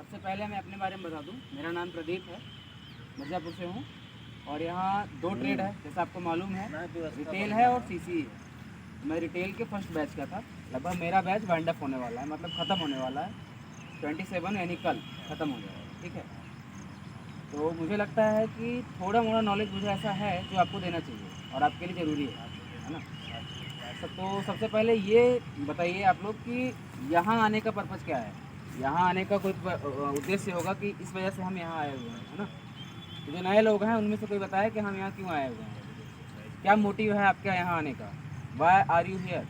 सबसे पहले मैं अपने बारे में बता दूं, मेरा नाम प्रदीप है, मिर्ज़ापुर से हूं और यहाँ दो ट्रेड है जैसा आपको मालूम है, रिटेल है और सीसी है। मैं रिटेल के फर्स्ट बैच का था। लगभग मेरा बैच वाइंड अप होने वाला है, मतलब ख़त्म होने वाला है 27 यानी कल ख़त्म हो जाएगा। ठीक है, तो मुझे लगता है कि थोड़ा मोड़ा नॉलेज मुझे ऐसा है जो आपको देना चाहिए और आपके लिए ज़रूरी है ना। तो सबसे पहले ये बताइए आप लोग कि यहाँ आने का पर्पज़ क्या है। यहाँ आने का कोई उद्देश्य होगा कि इस वजह से हम यहाँ आए हुए हैं, है ना। तो जो नए लोग हैं उनमें से कोई बताए कि हम यहाँ क्यों आए हुए हैं, क्या मोटिव है आपका यहाँ आने का, वाई आर यू हियर।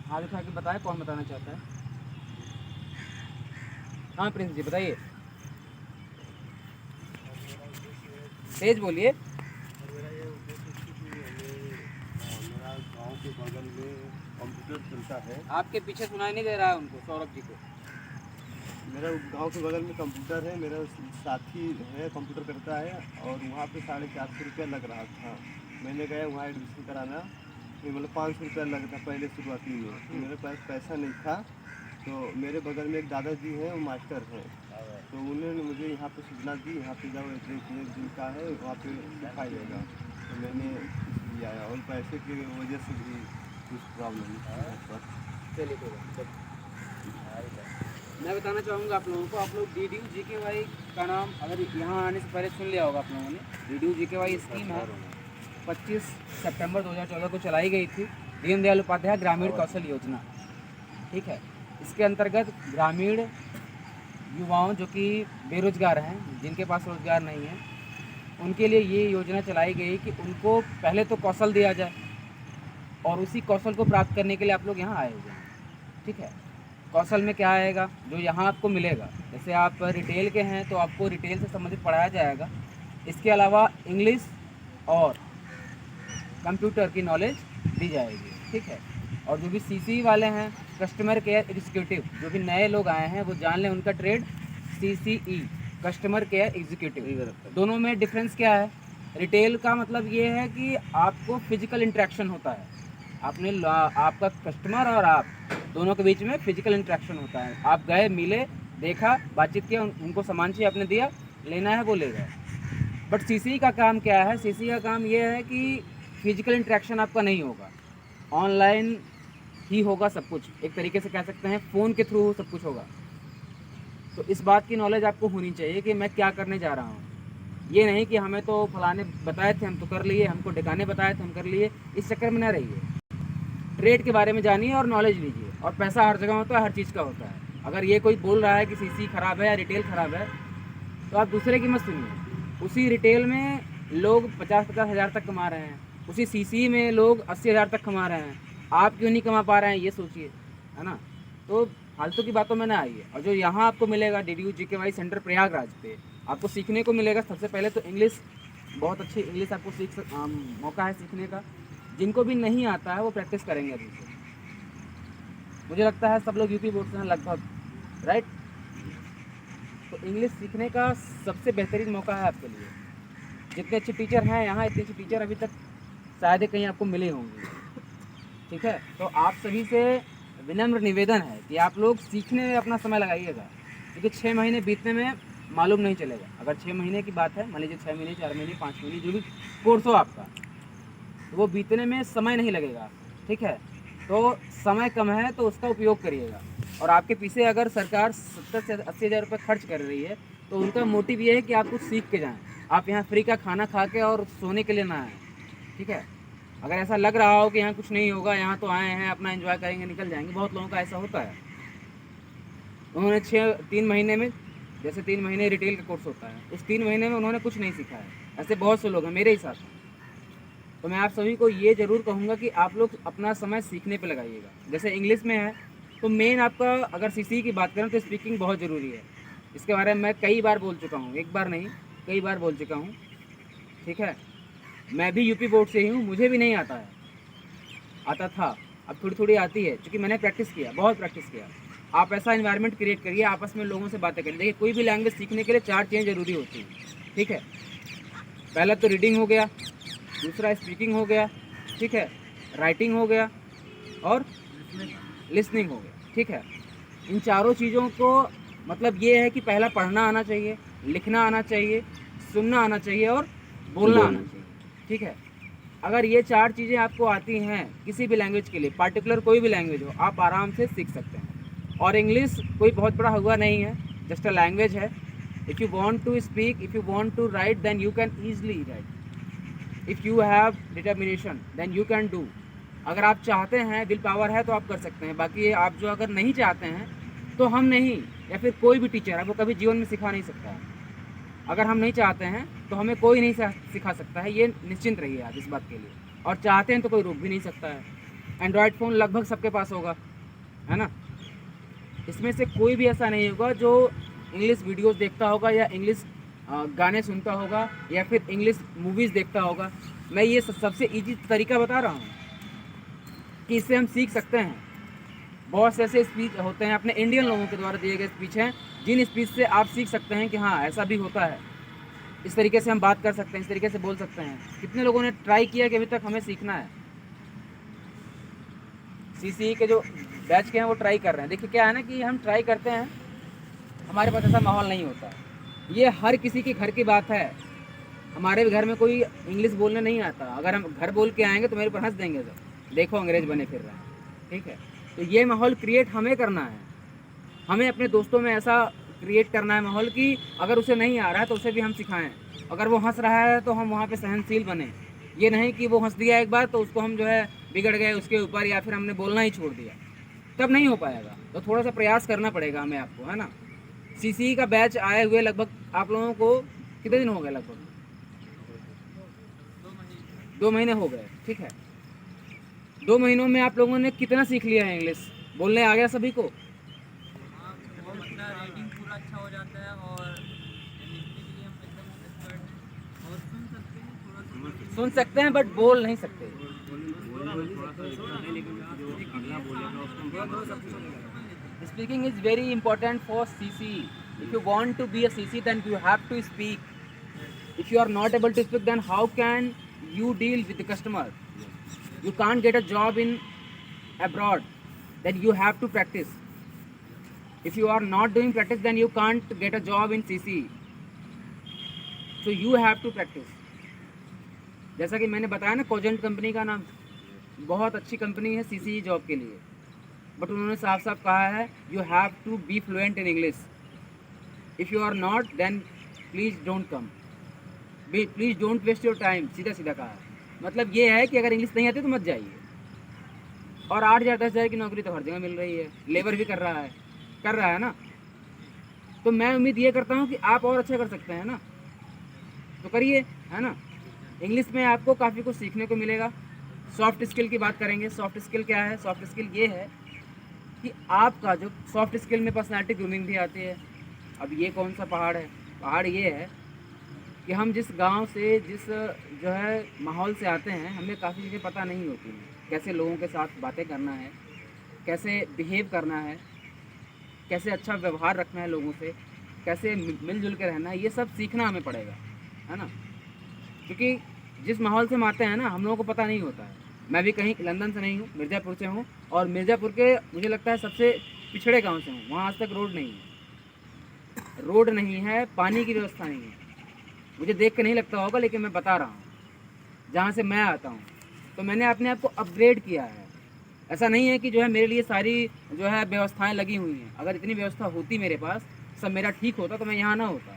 हाथ उठा के बताए, कौन बताना चाहता है। हाँ प्रिंस जी बताइए, तेज बोलिए। मेरा ये उद्देश्य थी कि मेरा गांव के बगल में कंप्यूटर चलता है। आपके पीछे सुनाई नहीं दे रहा है उनको, सौरभ जी को। मेरा गांव के बगल में कंप्यूटर है, मेरा साथी है कंप्यूटर करता है और वहाँ पे 450 रुपया लग रहा था। मैंने गया वहाँ एडमिशन कराना, मतलब 500 रुपया लगा था पहले शुरुआती में। तो मेरे पास पैसा नहीं था, तो मेरे बगल में एक दादाजी हैं, वो मास्टर हैं, तो उन्होंने मुझे यहाँ पे सूचना दी, यहाँ पे जाओ एक दिन का है, वहाँ पे दिखाइएगा। तो मैंने इसलिए आया और पैसे की वजह से भी कुछ प्रॉब्लम है। चलिए कोई बात। मैं बताना चाहूँगा आप लोगों को, आप लोग DDU GKY का नाम अगर यहाँ आने से पहले सुन लिया होगा आप लोगों ने। DDU GKY स्कीम है, 25 सितंबर 2014 को चलाई गई थी, दीनदयाल उपाध्याय ग्रामीण कौशल योजना। ठीक है, इसके अंतर्गत ग्रामीण युवाओं जो कि बेरोजगार हैं, जिनके पास रोजगार नहीं है, उनके लिए ये योजना चलाई गई कि उनको पहले तो कौशल दिया जाए और उसी कौशल को प्राप्त करने के लिए आप लोग यहाँ आए हुए हैं। ठीक है, कौशल में क्या आएगा जो यहाँ आपको मिलेगा। जैसे आप रिटेल के हैं तो आपको रिटेल से संबंधित पढ़ाया जाएगा। इसके अलावा इंग्लिश और कंप्यूटर की नॉलेज दी जाएगी। ठीक है, और जो भी सीसी वाले हैं, कस्टमर केयर एग्जीक्यूटिव, जो भी नए लोग आए हैं वो जान लें उनका trade CCE, customer care executive. दोनों में डिफरेंस क्या है। रिटेल का मतलब ये है कि आपको फिजिकल इंटरेक्शन होता है, आपका कस्टमर और आप दोनों के बीच में फिजिकल इंटरेक्शन होता है। आप गए, मिले, देखा, बातचीत किया, उनको सामान चाहिए आपने दिया, लेना है वो ले गए। बट CCE का काम क्या है, CCE का काम ये है कि फिजिकल इंटरेक्शन आपका नहीं होगा, ऑनलाइन ही होगा सब कुछ। एक तरीके से कह सकते हैं फ़ोन के थ्रू सब कुछ होगा। तो इस बात की नॉलेज आपको होनी चाहिए कि मैं क्या करने जा रहा हूँ। ये नहीं कि हमें तो फलाने बताए थे हम तो कर लिए, हमको ढिकाने बताए थे हम कर लिए, इस चक्कर में ना रहिए। ट्रेड के बारे में जानिए और नॉलेज लीजिए। और पैसा हर जगह होता है, हर चीज़ का होता है। अगर ये कोई बोल रहा है कि CCE ख़राब है या रिटेल ख़राब है, तो आप दूसरे की मत सुनिए। उसी रिटेल में लोग 50-50 हज़ार तक कमा रहे हैं, उसी CCE में लोग 80 हज़ार तक कमा रहे हैं। आप क्यों नहीं कमा पा रहे हैं, ये सोचिए, है ना। तो फालतू की बातों में ना आइए। और जो यहाँ आपको मिलेगा DDU GKY सेंटर प्रयागराज पे, आपको सीखने को मिलेगा। सबसे पहले तो इंग्लिश, बहुत अच्छी इंग्लिश आपको मौका है सीखने का। जिनको भी नहीं आता है वो प्रैक्टिस करेंगे अभी से। मुझे लगता है सब लोग UP बोर्ड से हैं लगभग, राइट। तो इंग्लिश सीखने का सबसे बेहतरीन मौका है आपके लिए। जितने अच्छे टीचर हैं यहाँ, इतने अच्छे टीचर अभी तक शायद ही कहीं आपको मिले होंगे। ठीक है, तो आप सभी से विनम्र निवेदन है कि आप लोग सीखने में अपना समय लगाइएगा, क्योंकि 6 महीने बीतने में मालूम नहीं चलेगा। अगर 6 महीने की बात है, मान लीजिए 6 महीने, 4 महीने, 5 महीने, जो भी कोर्स हो आपका, तो वो बीतने में समय नहीं लगेगा। ठीक है, तो समय कम है तो उसका उपयोग करिएगा। और आपके पीछे अगर सरकार 70 से 80 हज़ार रुपये खर्च कर रही है, तो उनका मोटिव ये है कि आप कुछ सीख के जाएं। आप यहाँ फ्री का खाना खा के और सोने के लिए ना आएँ। ठीक है, अगर ऐसा लग रहा हो कि यहाँ कुछ नहीं होगा, यहाँ तो आए हैं अपना एंजॉय करेंगे निकल जाएंगे, बहुत लोगों का ऐसा होता है। उन्होंने 3 महीने में, जैसे 3 महीने रिटेल का कोर्स होता है, उस 3 महीने में उन्होंने कुछ नहीं सीखा है। ऐसे बहुत से लोग हैं मेरे हिसाब से। तो मैं आप सभी को ये ज़रूर कहूँगा कि आप लोग अपना समय सीखने पे लगाइएगा। जैसे इंग्लिश में है तो मेन आपका, अगर CCE की बात करें तो स्पीकिंग बहुत ज़रूरी है। इसके बारे में मैं कई बार बोल चुका हूँ, एक बार नहीं कई बार बोल चुका हूँ। ठीक है, मैं भी UP बोर्ड से ही हूँ, मुझे भी नहीं आता है, आता था, अब थोड़ी थोड़ी आती है, क्योंकि मैंने प्रैक्टिस किया, बहुत प्रैक्टिस किया। आप ऐसा इन्वायरमेंट क्रिएट करिए, आपस में लोगों से बातें करिए। देखिए, कोई भी लैंग्वेज सीखने के लिए 4 चीज़ें ज़रूरी होती हैं। ठीक है, पहला तो रीडिंग हो गया, दूसरा स्पीकिंग हो गया, ठीक है, राइटिंग हो गया और लिसनिंग हो गया। ठीक है, इन चारों चीज़ों को मतलब ये है कि पहला पढ़ना आना चाहिए, लिखना आना चाहिए, सुनना आना चाहिए और बोलना आना चाहिए। ठीक है, अगर ये 4 चीज़ें आपको आती हैं किसी भी लैंग्वेज के लिए, पार्टिकुलर कोई भी लैंग्वेज हो, आप आराम से सीख सकते हैं। और इंग्लिश कोई बहुत बड़ा हुआ नहीं है, जस्ट अ लैंग्वेज है। If you want to speak, if you want to write, then you can easily write. If you have determination then you can do. अगर आप चाहते हैं, विल पावर है तो आप कर सकते हैं। बाकी आप जो अगर नहीं चाहते हैं तो हम नहीं, या फिर कोई भी टीचर आपको कभी जीवन में सिखा नहीं सकता है। अगर हम नहीं चाहते हैं तो हमें कोई नहीं सिखा सकता है, ये निश्चिंत रहिए आप इस बात के लिए। और चाहते हैं तो कोई रोक भी नहीं सकता है। एंड्रॉयड फ़ोन लगभग सबके पास होगा, है ना। इसमें से कोई भी ऐसा नहीं होगा जो इंग्लिश वीडियोस देखता होगा या इंग्लिश गाने सुनता होगा या फिर इंग्लिश मूवीज़ देखता होगा। मैं ये सबसे ईजी तरीका बता रहा हूँ कि इससे हम सीख सकते हैं। बहुत से ऐसे स्पीच होते हैं अपने इंडियन लोगों के द्वारा दिए गए स्पीच हैं, जिन स्पीच से आप सीख सकते हैं कि हाँ ऐसा भी होता है, इस तरीके से हम बात कर सकते हैं, इस तरीके से बोल सकते हैं। कितने लोगों ने ट्राई किया कि अभी तक हमें सीखना है। सीसीई के जो बैच के हैं वो ट्राई कर रहे हैं। देखिए क्या है ना कि हम ट्राई करते हैं, हमारे पास ऐसा माहौल नहीं होता। ये हर किसी के घर की बात है। हमारे घर में कोई इंग्लिश बोलने नहीं आता। अगर हम घर बोल के आएंगे तो मेरे पर हंस देंगे, सब देखो अंग्रेज बने फिर रहे हैं। ठीक है, तो ये माहौल क्रिएट हमें करना है। हमें अपने दोस्तों में ऐसा क्रिएट करना है माहौल कि अगर उसे नहीं आ रहा है तो उसे भी हम सिखाएं। अगर वो हंस रहा है तो हम वहाँ पे सहनशील बने। ये नहीं कि वो हंस दिया एक बार तो उसको हम जो है बिगड़ गए उसके ऊपर, या फिर हमने बोलना ही छोड़ दिया, तब नहीं हो पाएगा। तो थोड़ा सा प्रयास करना पड़ेगा हमें, आपको, है ना। सीसीई का बैच आए हुए लगभग आप लोगों को कितने दिन हो गए? लगभग 2 महीने हो गए। ठीक है, 2 महीनों में आप लोगों ने कितना सीख लिया है? इंग्लिश बोलने आ गया सभी को? रीडिंग पूरा अच्छा हो जाता है और लिखने के लिए हम एकदम एक्सपर्ट हैं और सुन सकते हैं बट बोल नहीं सकते। Speaking is very important for CC. If you want to be a CC then you have to speak. If you are not able to speak then how can you deal with the customer? You can't get a job in abroad, then you have to practice. If you are not doing practice then you can't get a job in CC, so you have to practice. जैसा कि मैंने बताया ना, cogent company का नाम बहुत अच्छी company है सीसी जॉब के लिए, बट उन्होंने साफ साफ कहा है you have to be fluent in English. If you are not then please don't come, please don't waste your time. सीधा सीधा कहा है। मतलब ये है कि अगर इंग्लिश नहीं आती तो मत जाइए। और 8,000 10,000 की नौकरी तो हर जगह मिल रही है, लेबर भी कर रहा है ना। तो मैं उम्मीद ये करता हूँ कि आप और अच्छा कर सकते हैं ना, तो करिए, है ना। इंग्लिश में आपको काफ़ी कुछ सीखने को मिलेगा। सॉफ्ट स्किल की बात करेंगे। सॉफ्ट स्किल क्या है? सॉफ्ट स्किल ये है कि आपका जो सॉफ्ट स्किल में पर्सनैलिटी ग्रूमिंग भी आती है। अब ये कौन सा पहाड़ है? पहाड़ ये है कि हम जिस गांव से, जिस जो है माहौल से आते हैं, हमें काफ़ी चीज़ें पता नहीं होती हैं। कैसे लोगों के साथ बातें करना है, कैसे बिहेव करना है, कैसे अच्छा व्यवहार रखना है लोगों से, कैसे मिलजुल के रहना है, ये सब सीखना हमें पड़ेगा, है ना। क्योंकि जिस माहौल से हम आते हैं ना, हम लोगों को पता नहीं होता है। मैं भी कहीं लंदन से नहीं हूँ, मिर्ज़ापुर से हूँ, और मिर्ज़ापुर के मुझे लगता है सबसे पिछड़े गाँव से हूँ। वहाँ आज तक रोड नहीं है, पानी की व्यवस्था नहीं है। मुझे देख के नहीं लगता होगा, लेकिन मैं बता रहा हूँ जहाँ से मैं आता हूँ। तो मैंने अपने आप को अपग्रेड किया है। ऐसा नहीं है कि जो है मेरे लिए सारी जो है व्यवस्थाएं लगी हुई हैं। अगर इतनी व्यवस्था होती मेरे पास, सब मेरा ठीक होता, तो मैं यहाँ ना होता।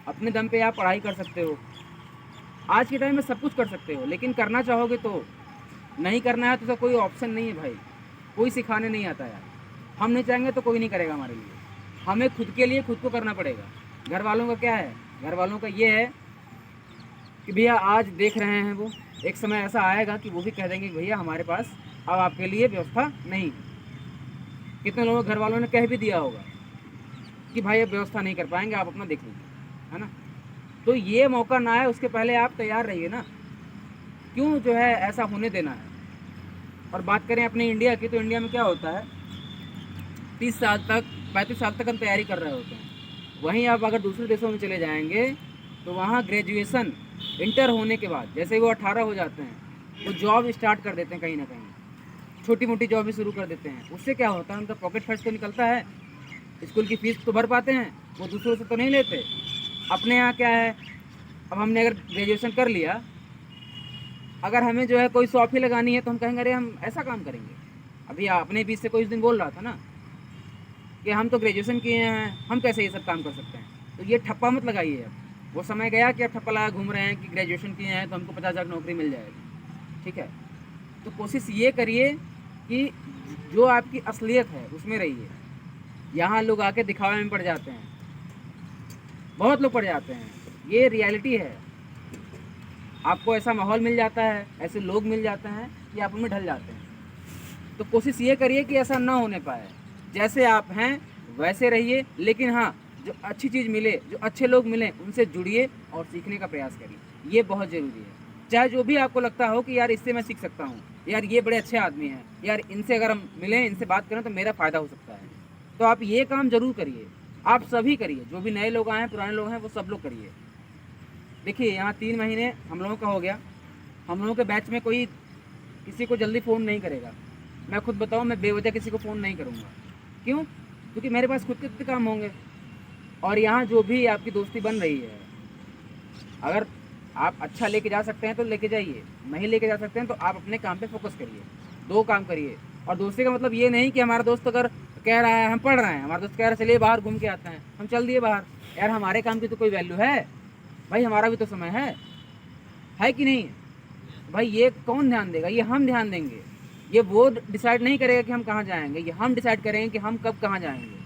अपने दम पे आप पढ़ाई कर सकते हो, आज के टाइम में सब कुछ कर सकते हो, लेकिन करना चाहोगे तो। नहीं करना है तो कोई ऑप्शन नहीं है भाई, कोई सिखाने नहीं आता यार। हम नहीं चाहेंगे तो कोई नहीं करेगा हमारे लिए। हमें खुद के लिए खुद को करना पड़ेगा। घर वालों का क्या है? घर वालों का ये है कि भैया आज देख रहे हैं वो, एक समय ऐसा आएगा कि वो भी कह देंगे भैया हमारे पास अब आपके लिए व्यवस्था नहीं। कितने लोगों घर वालों ने कह भी दिया होगा कि भाई अब व्यवस्था नहीं कर पाएंगे, आप अपना देख लीजिए, है ना। तो ये मौका ना है, उसके पहले आप तैयार रहिए ना। क्यों जो है ऐसा होने देना है। और बात करें अपने इंडिया की, तो इंडिया में क्या होता है, 30 साल तक 35 साल तक हम तैयारी कर रहे होते हैं। वहीं आप अगर दूसरे देशों में चले जाएंगे तो वहाँ ग्रेजुएशन इंटर होने के बाद, जैसे ही वो 18 हो जाते हैं, वो जॉब स्टार्ट कर देते हैं कहीं ना कहीं। छोटी मोटी जॉब भी शुरू कर देते हैं। उससे क्या होता है, उनका पॉकेट खर्च तो निकलता है, स्कूल की फ़ीस तो भर पाते हैं, वो दूसरों से तो नहीं लेते। अपने यहाँ क्या है, अब हमने अगर ग्रेजुएशन कर लिया, अगर हमें जो है कोई शॉप ही लगानी है तो हम कहेंगे अरे हम ऐसा काम करेंगे। अभी अपने बीच से कोई उस दिन बोल रहा था ना कि हम तो ग्रेजुएशन किए हैं, हम कैसे ये सब काम कर सकते हैं। तो ये ठप्पा मत लगाइए। अब वो समय गया कि अब ठप्पा लगा घूम रहे हैं कि ग्रेजुएशन किए हैं तो हमको 50,000 नौकरी मिल जाएगी। ठीक है, तो कोशिश ये करिए कि जो आपकी असलियत है उसमें रहिए। यहाँ लोग आके दिखावे में पड़ जाते हैं, बहुत लोग पड़ जाते हैं, ये रियलिटी है। आपको ऐसा माहौल मिल जाता है, ऐसे लोग मिल जाते हैं कि आप उनमें ढल जाते हैं। तो कोशिश ये करिए कि ऐसा ना होने पाए। जैसे आप हैं वैसे रहिए, लेकिन हाँ, जो अच्छी चीज़ मिले, जो अच्छे लोग मिलें, उनसे जुड़िए और सीखने का प्रयास करिए। ये बहुत ज़रूरी है। चाहे जो भी आपको लगता हो कि यार इससे मैं सीख सकता हूँ, यार ये बड़े अच्छे आदमी हैं, यार इनसे अगर हम मिलें, इनसे बात करें तो मेरा फ़ायदा हो सकता है, तो आप ये काम ज़रूर करिए। आप सभी करिए, जो भी नए लोग आए हैं, पुराने लोग हैं, वो सब लोग करिए। देखिए यहाँ 3 महीने हम लोगों का हो गया, हम लोगों के बैच में कोई किसी को जल्दी फ़ोन नहीं करेगा। मैं खुद बताऊँ, मैं बेवजह किसी को फ़ोन नहीं करूँगा। क्यों? क्योंकि मेरे पास खुद के कितने काम होंगे। और यहाँ जो भी आपकी दोस्ती बन रही है, अगर आप अच्छा लेके जा सकते हैं तो लेके जाइए, नहीं लेके जा सकते हैं तो आप अपने काम पे फोकस करिए, 2 काम करिए। और दोस्ती का मतलब ये नहीं कि हमारा दोस्त अगर कह रहा है हम पढ़ रहे हैं, हमारा दोस्त कह रहा है चलिए बाहर घूम के आते हैं, हम चल दिए बाहर। यार हमारे काम की तो कोई वैल्यू है भाई, हमारा भी तो समय है कि नहीं भाई? ये कौन ध्यान देगा? ये हम ध्यान देंगे। ये वो डिसाइड नहीं करेगा कि हम कहाँ जाएंगे, ये हम डिसाइड करेंगे कि हम कब कहाँ जाएंगे।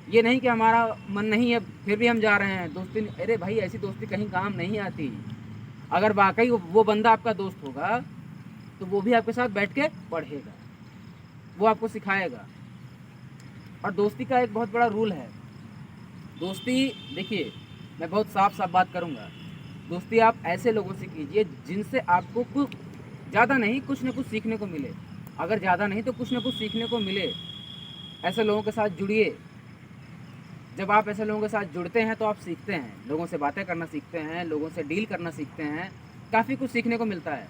ये नहीं कि हमारा मन नहीं है फिर भी हम जा रहे हैं दोस्ती। अरे भाई ऐसी दोस्ती कहीं काम नहीं आती। अगर वाकई वो बंदा आपका दोस्त होगा तो वो भी आपके साथ बैठ के पढ़ेगा, वो आपको सिखाएगा। और दोस्ती का एक बहुत बड़ा रूल है। दोस्ती देखिए, मैं बहुत साफ बात करूँगा, दोस्ती आप ऐसे लोगों से कीजिए जिनसे आपको कुछ ज़्यादा नहीं, कुछ ना कुछ सीखने को मिले। अगर ज़्यादा नहीं तो कुछ ना कुछ सीखने को मिले। ऐसे लोगों के साथ जुड़िए। जब आप ऐसे लोगों के साथ जुड़ते हैं तो आप सीखते हैं, लोगों से बातें करना सीखते हैं, लोगों से डील करना सीखते हैं, काफ़ी कुछ सीखने को मिलता है।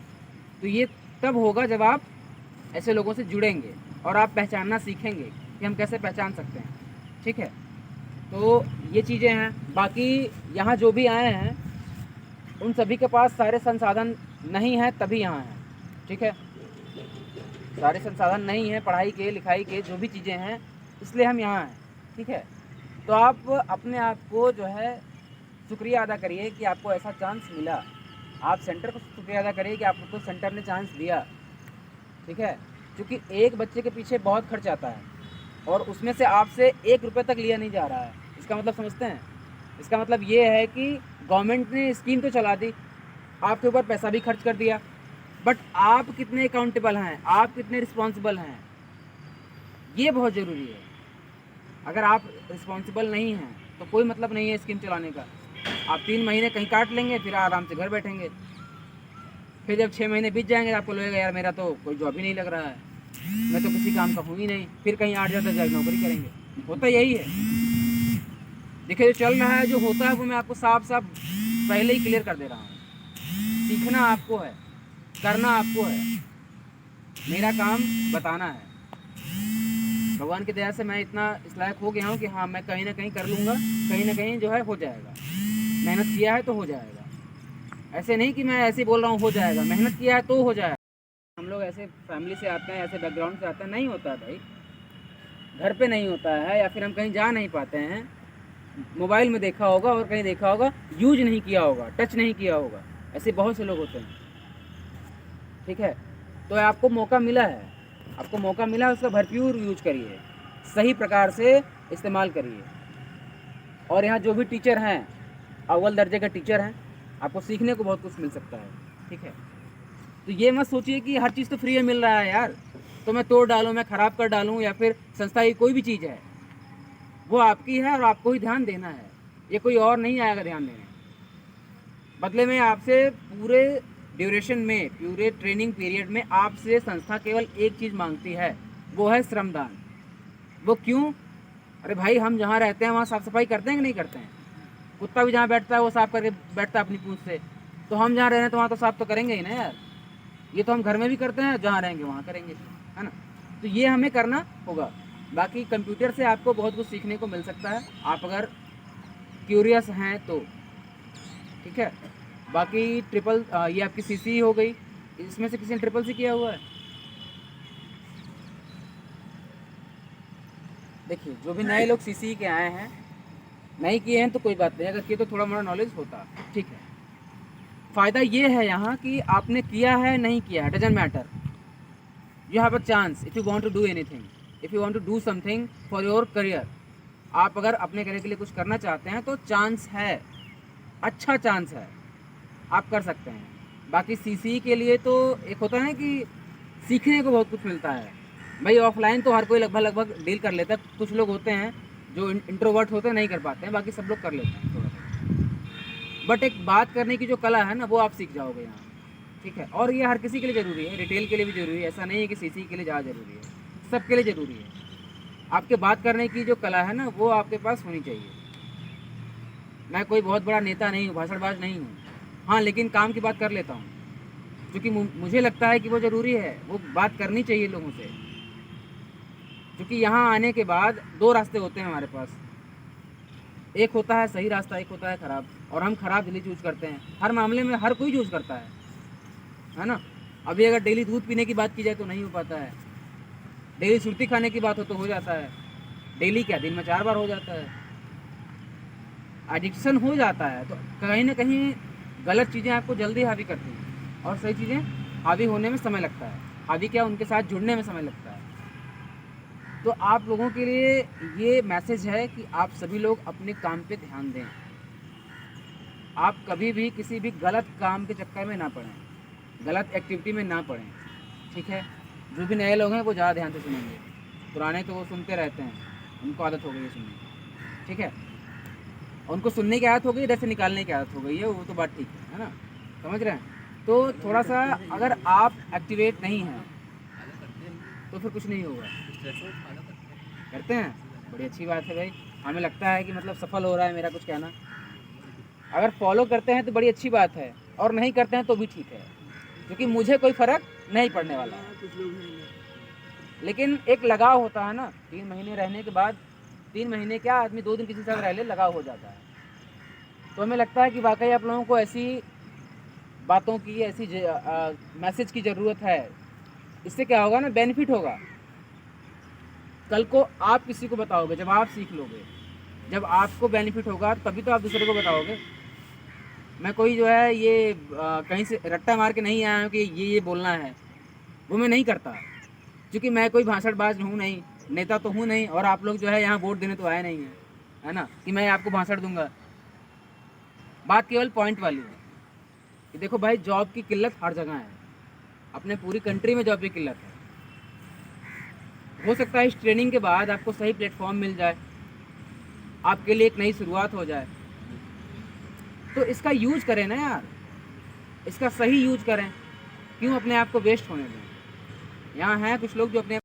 तो ये तब होगा जब आप ऐसे लोगों से जुड़ेंगे और आप पहचानना सीखेंगे कि हम कैसे पहचान सकते हैं। ठीक है, तो ये चीज़ें हैं। बाकी यहाँ जो भी आए हैं उन सभी के पास सारे संसाधन नहीं हैं, तभी यहाँ हैं। ठीक है, सारे संसाधन नहीं हैं, पढ़ाई के, लिखाई के, जो भी चीज़ें हैं, इसलिए हम यहाँ हैं। ठीक है, तो आप अपने आप को जो है शुक्रिया अदा करिए कि आपको ऐसा चांस मिला। आप सेंटर को शुक्रिया अदा करिए कि आपको सेंटर ने चांस दिया। ठीक है, क्योंकि एक बच्चे के पीछे बहुत खर्च आता है और उसमें से आपसे 1 रुपये तक लिया नहीं जा रहा है। इसका मतलब समझते हैं? इसका मतलब ये है कि गवर्नमेंट ने स्कीम तो चला दी, आपके ऊपर पैसा भी खर्च कर दिया, बट आप कितने अकाउंटेबल हैं, आप कितने रिस्पॉन्सिबल हैं, ये बहुत ज़रूरी है। अगर आप रिस्पॉन्सिबल नहीं हैं तो कोई मतलब नहीं है स्कीम चलाने का। आप 3 महीने कहीं काट लेंगे, फिर आराम से घर बैठेंगे। फिर जब 6 महीने बीत जाएंगे आपको लगेगा यार मेरा तो कोई जॉब ही नहीं लग रहा है, मैं तो किसी काम का हूँ ही नहीं। फिर कहीं 8-10 हज़ार नौकरी करेंगे। होता यही है। देखिए जो चल रहा है, जो होता है, वो मैं आपको साफ पहले ही क्लियर कर दे रहा हूँ। सीखना आपको है, करना आपको है, मेरा काम बताना है। भगवान की दया से मैं इतना इस लायक हो गया हूँ कि हाँ, मैं कहीं ना कहीं कर लूँगा, कहीं ना कहीं जो है हो जाएगा। मेहनत किया है तो हो जाएगा। ऐसे नहीं कि मैं ऐसे ही बोल रहा हूँ हो जाएगा, मेहनत किया है तो हो जाएगा। हम लोग ऐसे फैमिली से आते हैं, ऐसे बैकग्राउंड से आते हैं, नहीं होता है भाई, घर पे नहीं होता है, या फिर हम कहीं जा नहीं पाते हैं। मोबाइल में देखा होगा और कहीं देखा होगा, यूज नहीं किया होगा, टच नहीं किया होगा, ऐसे बहुत से लोग होते हैं। ठीक है, तो आपको मौका मिला है, आपको मौका मिला है, उसका भरपूर यूज करिए, सही प्रकार से इस्तेमाल करिए। और यहाँ जो भी टीचर हैं, अव्वल दर्जे के टीचर हैं, आपको सीखने को बहुत कुछ मिल सकता है। ठीक है, तो ये मत सोचिए कि हर चीज़ तो फ्री में मिल रहा है यार, तो मैं तोड़ डालूँ, मैं ख़राब कर डालूँ, या फिर संस्था की कोई भी चीज़ है वो आपकी है और आपको ही ध्यान देना है। ये कोई और नहीं आएगा ध्यान देने। बदले में आपसे पूरे ड्यूरेशन में, पूरे ट्रेनिंग पीरियड में आपसे संस्था केवल एक चीज़ मांगती है, वो है श्रमदान। वो क्यों? अरे भाई, हम जहाँ रहते हैं वहाँ साफ़ सफाई करते हैं कि नहीं करते हैं? कुत्ता भी जहाँ बैठता है वो साफ़ करके बैठता है अपनी पूंछ से, तो हम जहाँ रह रहे हैं तो वहाँ तो साफ़ तो करेंगे ही ना यार। ये तो हम घर में भी करते हैं, जहाँ रहेंगे वहाँ करेंगे, है ना। तो ये हमें करना होगा। बाकी कंप्यूटर से आपको बहुत कुछ सीखने को मिल सकता है, आप अगर क्यूरियस हैं तो, ठीक है। बाकी ये आपकी सीसी हो गई। इसमें से किसी ने ट्रिपल सी किया हुआ है? देखिए, जो भी नए लोग सीसी के आए हैं, नहीं किए हैं तो कोई बात नहीं, अगर किए तो थोड़ा मोड़ा नॉलेज होता, ठीक है। फ़ायदा ये है यहाँ कि आपने किया है नहीं किया है, doesn't matter, you have a chance if you want to do anything, if you want to do something for your career. आप अगर अपने करियर के लिए कुछ करना चाहते हैं तो चांस है, अच्छा चांस है, आप कर सकते हैं। बाकी सीसी के लिए तो एक होता है ना कि सीखने को बहुत कुछ मिलता है भाई। ऑफलाइन तो हर कोई लगभग डील कर लेता है, कुछ लोग होते हैं जो इंट्रोवर्ट होते हैं नहीं कर पाते हैं, बाकी सब लोग कर लेते हैं थोड़ा सा। बट एक बात करने की जो कला है ना, वो आप सीख जाओगे यहाँ, ठीक है। और ये हर किसी के लिए ज़रूरी है, रिटेल के लिए भी ज़रूरी है, ऐसा नहीं है कि सीसी के लिए ज़्यादा ज़रूरी है, सबके लिए ज़रूरी है। आपके बात करने की जो कला है ना, वो आपके पास होनी चाहिए। मैं कोई बहुत बड़ा नेता नहीं हूँ, भाषणबाज नहीं हूँ, हाँ, लेकिन काम की बात कर लेता हूँ, क्योंकि मुझे लगता है कि वो ज़रूरी है, वो बात करनी चाहिए लोगों से। क्योंकि यहाँ आने के बाद दो रास्ते होते हैं हमारे पास, एक होता है सही रास्ता, एक होता है ख़राब, और हम ख़राब जल्दी चूज़ करते हैं। हर मामले में हर कोई चूज़ करता है ना। अभी अगर डेली दूध पीने की बात की जाए तो नहीं हो पाता है, डेली सुर्ती खाने की बात हो तो हो जाता है, डेली क्या दिन में 4 बार हो जाता है, एडिक्शन हो जाता है। तो कहीं ना कहीं गलत चीज़ें आपको जल्दी हावी करती हैं, और सही चीज़ें हावी होने में समय लगता है, हावी क्या, उनके साथ जुड़ने में समय लगता है। तो आप लोगों के लिए ये मैसेज है कि आप सभी लोग अपने काम पे ध्यान दें। आप कभी भी किसी भी गलत काम के चक्कर में ना पड़ें, गलत एक्टिविटी में ना पड़ें, ठीक है। जो भी नए लोग हैं वो ज़्यादा ध्यान से सुनेंगे, पुराने तो वो सुनते रहते हैं, उनको आदत हो गई है सुनने की, ठीक है। उनको सुनने की आदत हो गई, इधर से निकालने की आदत हो गई है, वो तो बात ठीक है ना, समझ रहे हैं। तो थोड़ा सा अगर आप एक्टिवेट नहीं हैं तो फिर कुछ नहीं होगा। करते हैं, बड़ी अच्छी बात है भाई, हमें लगता है कि मतलब सफल हो रहा है मेरा कुछ कहना। अगर फॉलो करते हैं तो बड़ी अच्छी बात है, और नहीं करते हैं तो भी ठीक है, क्योंकि मुझे कोई फ़र्क नहीं पड़ने वाला है। लेकिन एक लगाव होता है ना, 3 महीने रहने के बाद, 3 महीने क्या, आदमी 2 दिन किसी के साथ रह ले, लगाव हो जाता है। तो हमें लगता है कि वाकई आप लोगों को ऐसी बातों की, ऐसी मैसेज की ज़रूरत है। इससे क्या होगा ना, बेनिफिट होगा। कल को आप किसी को बताओगे, जब आप सीख लोगे, जब आपको बेनिफिट होगा तभी तो आप दूसरे को बताओगे। मैं कोई जो है ये कहीं से रट्टा मार के नहीं आया हूँ कि ये बोलना है, वो मैं नहीं करता, क्योंकि मैं कोई भाषणबाज हूँ नहीं, नेता तो हूँ नहीं, और आप लोग जो है यहाँ वोट देने तो आए नहीं हैं, है ना, कि मैं आपको भाषण दूंगा। बात केवल पॉइंट वाली है कि देखो भाई, जॉब की किल्लत हर जगह है, अपने पूरी कंट्री में जॉब की किल्लत है। हो सकता है इस ट्रेनिंग के बाद आपको सही प्लेटफॉर्म मिल जाए, आपके लिए एक नई शुरुआत हो जाए, तो इसका यूज करें ना यार, इसका सही यूज करें, क्यों अपने आप को वेस्ट होने दें। यहाँ हैं कुछ लोग जो अपने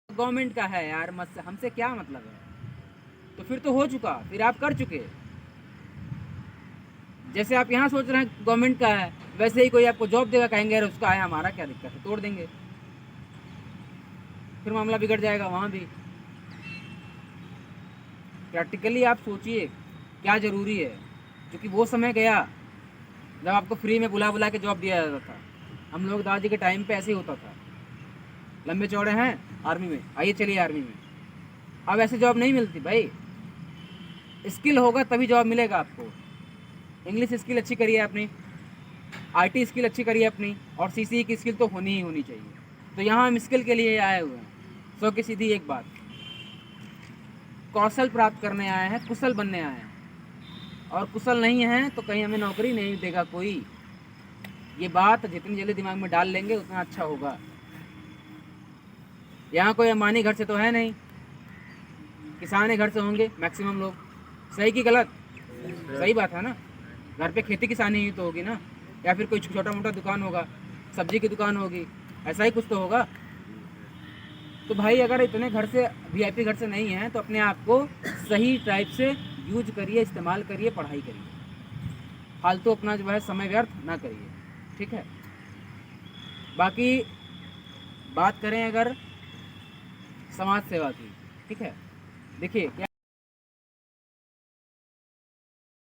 गवर्नमेंट का है यार, मत से हमसे क्या मतलब है, तो फिर तो हो चुका, फिर आप कर चुके। जैसे आप यहाँ सोच रहे हैं गवर्नमेंट का है, वैसे ही कोई आपको जॉब देगा, कहेंगे यार उसका है, हमारा क्या दिक्कत है, तोड़ देंगे, फिर मामला बिगड़ जाएगा वहाँ भी। प्रैक्टिकली आप सोचिए क्या ज़रूरी है, क्योंकि वो समय गया जब आपको फ्री में बुला बुला के जॉब दिया जाता था। हम लोग दादाजी के टाइम पे ऐसे ही होता था, लंबे चौड़े हैं आर्मी में, आइए चलिए आर्मी में। अब ऐसे जॉब नहीं मिलती भाई, स्किल होगा तभी जॉब मिलेगा आपको। इंग्लिश स्किल अच्छी करिए अपनी, आईटी स्किल अच्छी करिए अपनी, और सीसी की स्किल तो होनी ही होनी चाहिए। तो यहाँ हम स्किल के लिए आए हुए हैं। सो की सीधी एक बात, कौशल प्राप्त करने आए हैं, कुशल बनने आए हैं, और कुशल नहीं हैं तो कहीं हमें नौकरी नहीं देगा कोई। ये बात जितनी जल्दी दिमाग में डाल लेंगे उतना अच्छा होगा। यहाँ कोई अंबानी घर से तो है नहीं, किसान घर से होंगे मैक्सिमम लोग, सही की गलत, सही बात है ना। घर पे खेती किसानी ही तो होगी ना, या फिर कोई छोटा मोटा दुकान होगा, सब्जी की दुकान होगी, ऐसा ही कुछ तो होगा। तो भाई अगर इतने घर से, वीआईपी घर से नहीं है, तो अपने आप को सही टाइप से यूज करिए, इस्तेमाल करिए, पढ़ाई करिए, फालतू अपना जो है समय व्यर्थ ना करिए, ठीक है। बाकी बात करें अगर समाज सेवा की, ठीक है, देखिए क्या